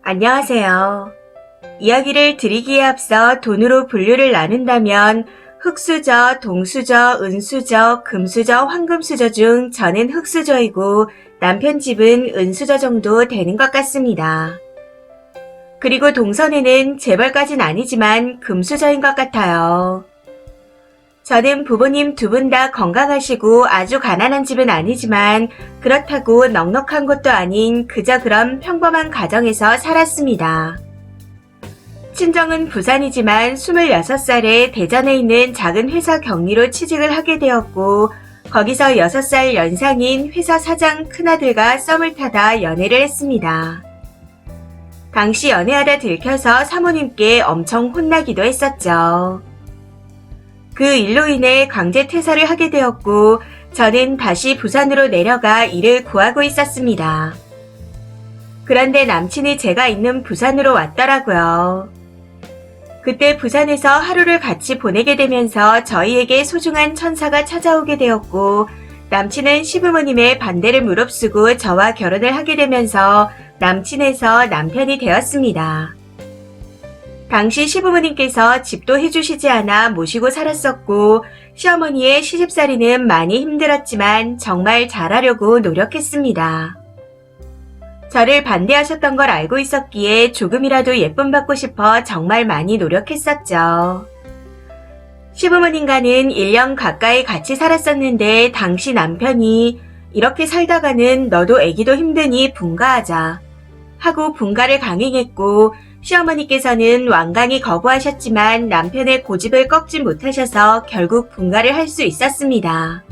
안녕하세요. 이야기를 드리기에 앞서 돈으로 분류를 나눈다면 흙수저, 동수저, 은수저, 금수저, 황금수저 중 저는 흙수저이고 남편 집은 은수저 정도 되는 것 같습니다. 그리고 동선에는 재벌까진 아니지만 금수저인 것 같아요. 저는 부모님 두 분 다 건강하시고 아주 가난한 집은 아니지만 그렇다고 넉넉한 곳도 아닌 그저 그런 평범한 가정에서 살았습니다. 친정은 부산이지만 26살에 대전에 있는 작은 회사 경리로 취직을 하게 되었고 거기서 6살 연상인 회사 사장 큰아들과 썸을 타다 연애를 했습니다. 당시 연애하다 들켜서 사모님께 엄청 혼나기도 했었죠. 그 일로 인해 강제 퇴사를 하게 되었고 저는 다시 부산으로 내려가 일을 구하고 있었습니다. 그런데 남친이 제가 있는 부산으로 왔더라고요. 그때 부산에서 하루를 같이 보내게 되면서 저희에게 소중한 천사가 찾아오게 되었고 남친은 시부모님의 반대를 무릅쓰고 저와 결혼을 하게 되면서 남친에서 남편이 되었습니다. 당시 시부모님께서 집도 해주시지 않아 모시고 살았었고 시어머니의 시집살이는 많이 힘들었지만 정말 잘하려고 노력했습니다. 저를 반대하셨던 걸 알고 있었기에 조금이라도 예쁨 받고 싶어 정말 많이 노력했었죠. 시부모님과는 1년 가까이 같이 살았었는데 당시 남편이 이렇게 살다가는 너도 애기도 힘드니 분가하자 하고 분가를 강행했고 시어머니께서는 완강히 거부하셨지만 남편의 고집을 꺾지 못하셔서 결국 분가를 할 수 있었습니다.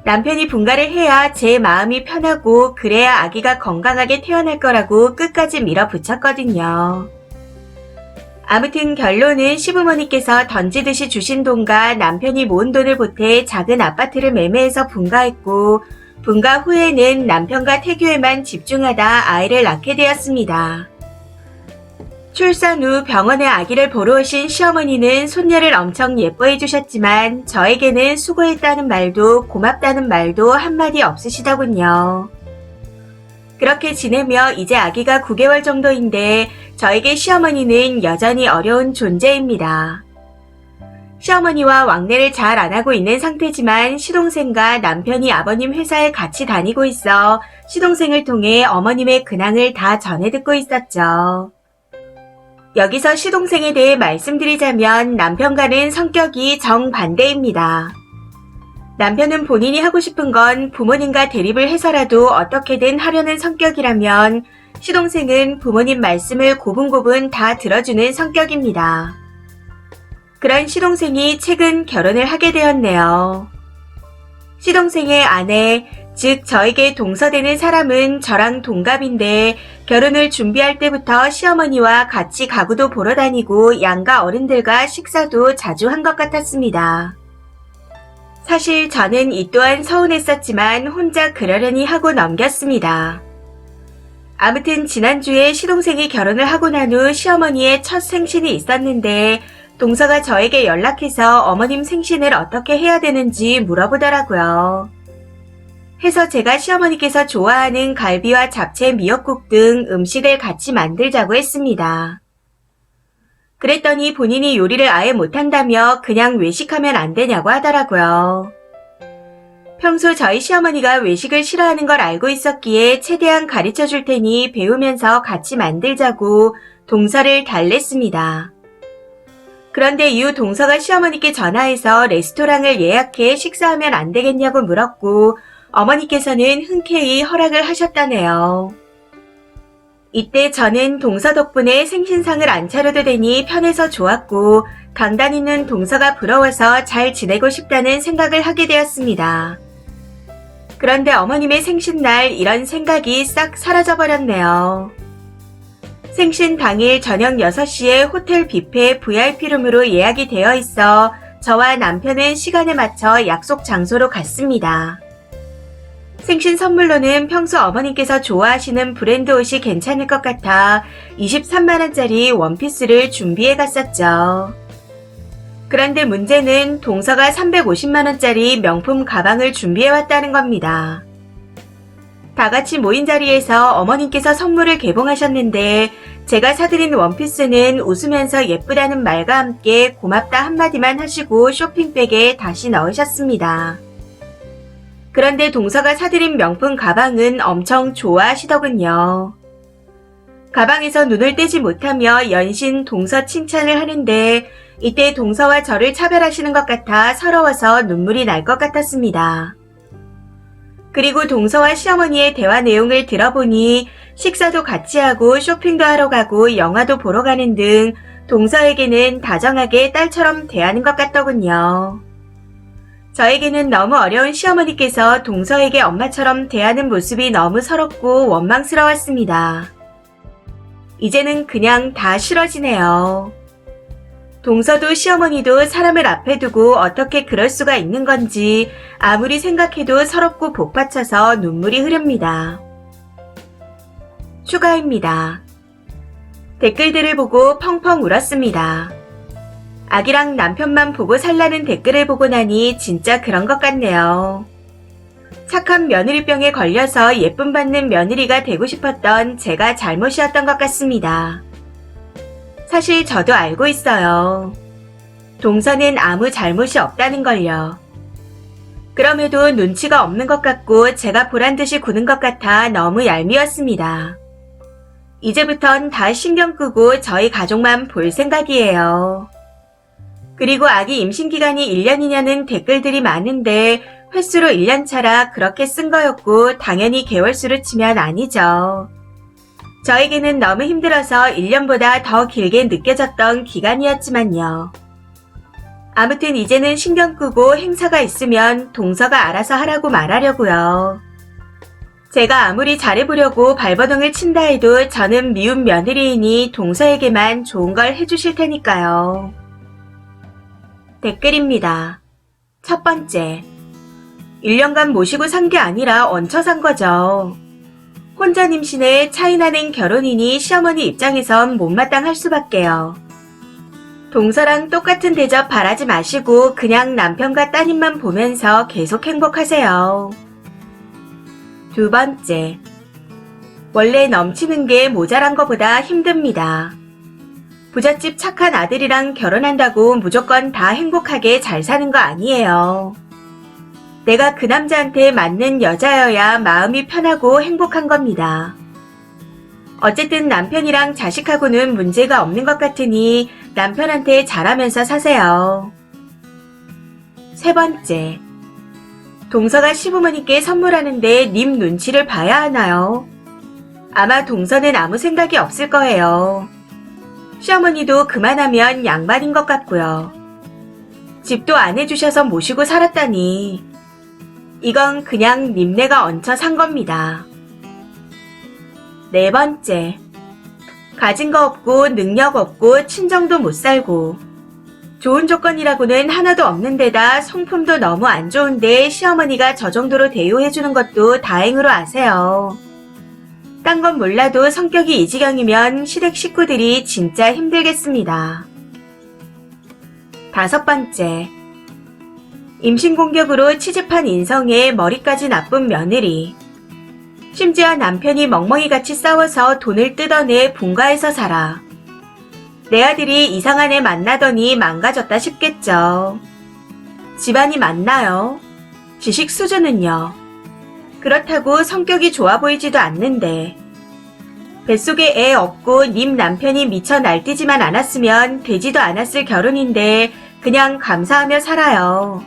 남편이 분가를 해야 제 마음이 편하고 그래야 아기가 건강하게 태어날 거라고 끝까지 밀어붙였거든요. 아무튼 결론은 시부모님께서 던지듯이 주신 돈과 남편이 모은 돈을 보태 작은 아파트를 매매해서 분가했고 분가 후에는 남편과 태교에만 집중하다 아이를 낳게 되었습니다. 출산 후 병원에 아기를 보러 오신 시어머니는 손녀를 엄청 예뻐해 주셨지만 저에게는 수고했다는 말도 고맙다는 말도 한마디 없으시더군요. 그렇게 지내며 이제 아기가 9개월 정도인데 저에게 시어머니는 여전히 어려운 존재입니다. 시어머니와 왕래를 잘 안 하고 있는 상태지만 시동생과 남편이 아버님 회사에 같이 다니고 있어 시동생을 통해 어머님의 근황을 다 전해 듣고 있었죠. 여기서 시동생에 대해 말씀드리자면 남편과는 성격이 정반대입니다. 남편은 본인이 하고 싶은 건 부모님과 대립을 해서라도 어떻게든 하려는 성격이라면 시동생은 부모님 말씀을 고분고분 다 들어주는 성격입니다. 그런 시동생이 최근 결혼을 하게 되었네요. 시동생의 아내, 즉 저에게 동서되는 사람은 저랑 동갑인데 결혼을 준비할 때부터 시어머니와 같이 가구도 보러 다니고 양가 어른들과 식사도 자주 한 것 같았습니다. 사실 저는 이 또한 서운했었지만 혼자 그러려니 하고 넘겼습니다. 아무튼 지난주에 시동생이 결혼을 하고 난 후 시어머니의 첫 생신이 있었는데 동서가 저에게 연락해서 어머님 생신을 어떻게 해야 되는지 물어보더라고요. 해서 제가 시어머니께서 좋아하는 갈비와 잡채, 미역국 등 음식을 같이 만들자고 했습니다. 그랬더니 본인이 요리를 아예 못한다며 그냥 외식하면 안 되냐고 하더라고요. 평소 저희 시어머니가 외식을 싫어하는 걸 알고 있었기에 최대한 가르쳐 줄 테니 배우면서 같이 만들자고 동서를 달랬습니다. 그런데 이후 동서가 시어머니께 전화해서 레스토랑을 예약해 식사하면 안 되겠냐고 물었고 어머니께서는 흔쾌히 허락을 하셨다네요. 이때 저는 동서 덕분에 생신상을 안 차려도 되니 편해서 좋았고 강단 있는 동서가 부러워서 잘 지내고 싶다는 생각을 하게 되었습니다. 그런데 어머님의 생신날 이런 생각이 싹 사라져버렸네요. 생신 당일 저녁 6시에 호텔 뷔페 VIP룸으로 예약이 되어 있어 저와 남편은 시간에 맞춰 약속 장소로 갔습니다. 생신 선물로는 평소 어머님께서 좋아하시는 브랜드 옷이 괜찮을 것 같아 23만원짜리 원피스를 준비해 갔었죠. 그런데 문제는 동서가 350만원짜리 명품 가방을 준비해 왔다는 겁니다. 다 같이 모인 자리에서 어머님께서 선물을 개봉하셨는데 제가 사드린 원피스는 웃으면서 예쁘다는 말과 함께 고맙다 한마디만 하시고 쇼핑백에 다시 넣으셨습니다. 그런데 동서가 사드린 명품 가방은 엄청 좋아하시더군요. 가방에서 눈을 떼지 못하며 연신 동서 칭찬을 하는데 이때 동서와 저를 차별하시는 것 같아 서러워서 눈물이 날 것 같았습니다. 그리고 동서와 시어머니의 대화 내용을 들어보니 식사도 같이 하고 쇼핑도 하러 가고 영화도 보러 가는 등 동서에게는 다정하게 딸처럼 대하는 것 같더군요. 저에게는 너무 어려운 시어머니께서 동서에게 엄마처럼 대하는 모습이 너무 서럽고 원망스러웠습니다. 이제는 그냥 다 싫어지네요. 동서도 시어머니도 사람을 앞에 두고 어떻게 그럴 수가 있는 건지 아무리 생각해도 서럽고 복받쳐서 눈물이 흐릅니다. 추가입니다. 댓글들을 보고 펑펑 울었습니다. 아기랑 남편만 보고 살라는 댓글을 보고 나니 진짜 그런 것 같네요. 착한 며느리병에 걸려서 예쁨 받는 며느리가 되고 싶었던 제가 잘못이었던 것 같습니다. 사실 저도 알고 있어요. 동서는 아무 잘못이 없다는 걸요. 그럼에도 눈치가 없는 것 같고 제가 보란듯이 구는 것 같아 너무 얄미웠습니다. 이제부턴 다 신경 끄고 저희 가족만 볼 생각이에요. 그리고 아기 임신 기간이 1년이냐는 댓글들이 많은데 횟수로 1년차라 그렇게 쓴 거였고 당연히 개월수로 치면 아니죠. 저에게는 너무 힘들어서 1년보다 더 길게 느껴졌던 기간이었지만요. 아무튼 이제는 신경 끄고 행사가 있으면 동서가 알아서 하라고 말하려고요. 제가 아무리 잘해보려고 발버둥을 친다 해도 저는 미운 며느리이니 동서에게만 좋은 걸 해주실 테니까요. 댓글입니다. 첫 번째. 1년간 모시고 산 게 아니라 얹혀 산 거죠. 혼자 임신해 차이나는 결혼이니 시어머니 입장에선 못마땅할 수밖에요. 동서랑 똑같은 대접 바라지 마시고 그냥 남편과 따님만 보면서 계속 행복하세요. 두 번째. 원래 넘치는 게 모자란 것보다 힘듭니다. 부잣집 착한 아들이랑 결혼한다고 무조건 다 행복하게 잘 사는 거 아니에요. 내가 그 남자한테 맞는 여자여야 마음이 편하고 행복한 겁니다. 어쨌든 남편이랑 자식하고는 문제가 없는 것 같으니 남편한테 잘하면서 사세요. 세 번째. 동서가 시부모님께 선물하는데 님 눈치를 봐야 하나요? 아마 동서는 아무 생각이 없을 거예요. 시어머니도 그만하면 양반인 것 같고요. 집도 안 해주셔서 모시고 살았다니. 이건 그냥 님네가 얹혀 산 겁니다. 네 번째. 가진 거 없고 능력 없고 친정도 못 살고 좋은 조건이라고는 하나도 없는 데다 성품도 너무 안 좋은데 시어머니가 저 정도로 대우해주는 것도 다행으로 아세요. 딴 건 몰라도 성격이 이 지경이면 시댁 식구들이 진짜 힘들겠습니다. 다섯 번째. 임신 공격으로 치집한 인성에 머리까지 나쁜 며느리. 심지어 남편이 멍멍이같이 싸워서 돈을 뜯어내 분가해서 살아. 내 아들이 이상한 애 만나더니 망가졌다 싶겠죠. 집안이 맞나요? 지식 수준은요? 그렇다고 성격이 좋아 보이지도 않는데. 뱃속에 애 없고 님 남편이 미쳐 날뛰지만 않았으면 되지도 않았을 결혼인데 그냥 감사하며 살아요.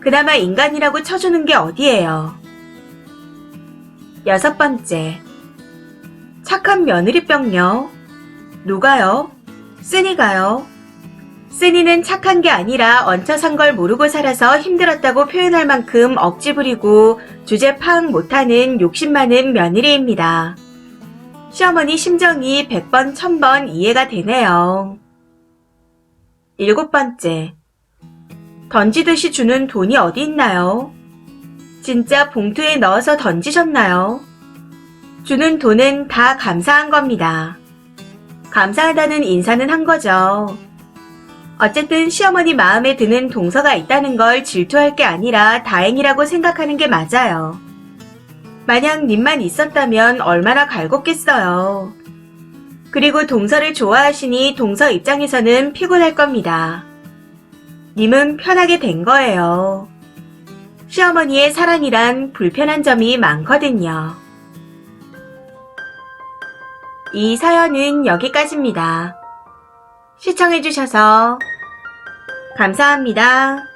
그나마 인간이라고 쳐주는 게 어디예요. 여섯 번째. 착한 며느리병요? 누가요? 쓰니가요? 쓰니는 착한 게 아니라 얹혀 산 걸 모르고 살아서 힘들었다고 표현할 만큼 억지 부리고 주제 파악 못하는 욕심 많은 며느리입니다. 시어머니 심정이 100번 1000번 이해가 되네요. 일곱 번째. 던지듯이 주는 돈이 어디 있나요? 진짜 봉투에 넣어서 던지셨나요? 주는 돈은 다 감사한 겁니다. 감사하다는 인사는 한 거죠. 어쨌든 시어머니 마음에 드는 동서가 있다는 걸 질투할 게 아니라 다행이라고 생각하는 게 맞아요. 만약 님만 있었다면 얼마나 갈굼겠어요. 그리고 동서를 좋아하시니 동서 입장에서는 피곤할 겁니다. 님은 편하게 된 거예요. 시어머니의 사랑이란 불편한 점이 많거든요. 이 사연은 여기까지입니다. 시청해주셔서 감사합니다.